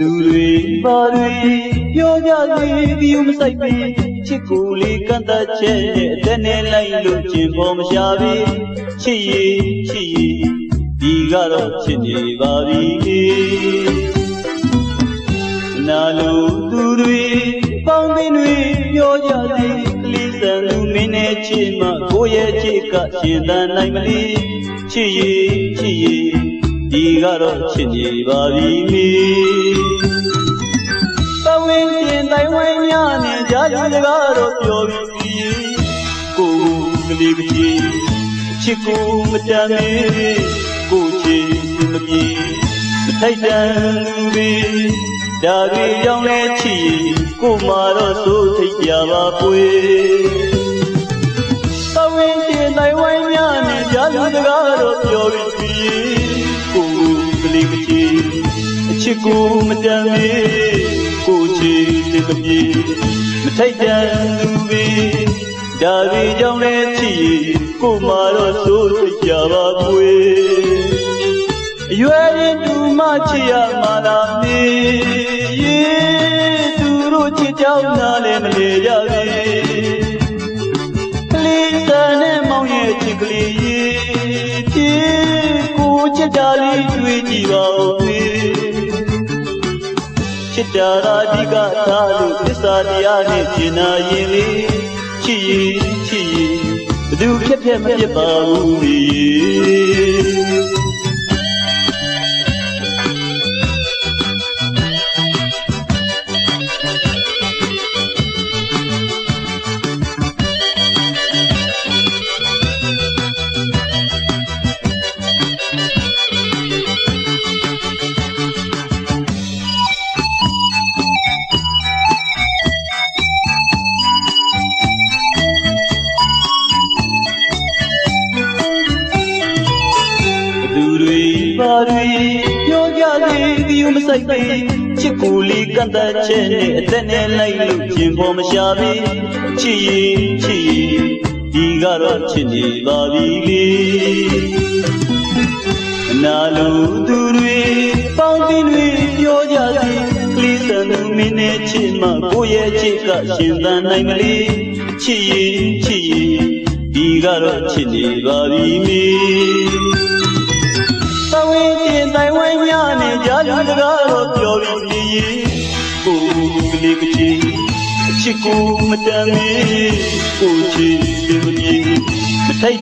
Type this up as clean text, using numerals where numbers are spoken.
သူတွေဘာတွေပြောကြသေးပြီးမဆိုင်ပြီးချစ်ကိုလေးကန့်သက်ချက်နဲ့အသက်နဲ့လိုက်လို့ကျင်ပေါ်မရှာပြီးချစ်ရဒီကတော့ချစ်နေပါပြီနာလိုသူတွေပေါင်းသိတွေပြောကြသေးလေးစံသူမင်းနဲ့ချစ်မှကိုယ့်ရဲ့ချစ်ကရှင်သန်နိုင်မလီချစ်ရဒီကတော့ချစ်နေပါပြီပဝင်းတင်တိုင်ဝိုင်းများနဲ့ကြားကြစကားတော့ပြောပြီးကိုကလေးကကြီးချစ်ကိုမတမ်းမေကိုချစ်မပြေမထိုက်တန်သူတွေဒါတွေကြောင့်လဲချစ်ကိုမာတော့စိုးထိတ်ကြပါပွေပဝင်းတင်တိုင်ဝိုင်းများနဲ့ကြားကြစကားတော့ပြောပြီးကိုကလေးကကြီးချစ်ကိုမတမ်းမေကိုချစ်မပြေမထိုက်တန်သူတွေဒါတွေကြောင့်လဲချစ်ကိုမာတော့စိုးထိတ်ကြပါပွေအရွယ်ရင်သူမချစ်ရမှာလားမေသူတို့ချစ်ကြောင်းနားလည်းမလေကြပဲကလေးစံနဲ့မောင်ရဲ့ချစ်ကလေးပြေကိုချစ်တာလေးတွေ့ကြည့်ပါဦးမေချစ်တာဒီကသားလို့သစ္စာတရားနဲ့ကျင်နာရင်လေချစ်ဘသူဖြစ်ဖြစ်မဖြစ်ပါဘူးလေဘာတွေပြောကြသေးပြီးမဆိုင်ပြီးချစ်ကိုလေးကန့်သက်ချက်နဲ့အသက်နဲ့လိုက်လို့ကျင်ပေါ်မရှာပြီးချစ်ဒီကတော့ချစ်နေပါပြီအနာလိုသူတွေပေါင်းသိတွေပြောကြသေးကလေးစံသူမင်းနဲ့ချစ်မှကိုယ့်ရဲ့ချစ်ကရှင်သန်နိုင်မလီချစ်ဒီကတော့ချစ်နေပါပြီပဝင်းတင်တိုင်ဝိုင်းများနဲ့ကြားကြစကားတော့ပြောပြီးကိုကလေးကကြီးချစ်ကိုမတမ်းမေကိုချစ်မပြေမထိုက်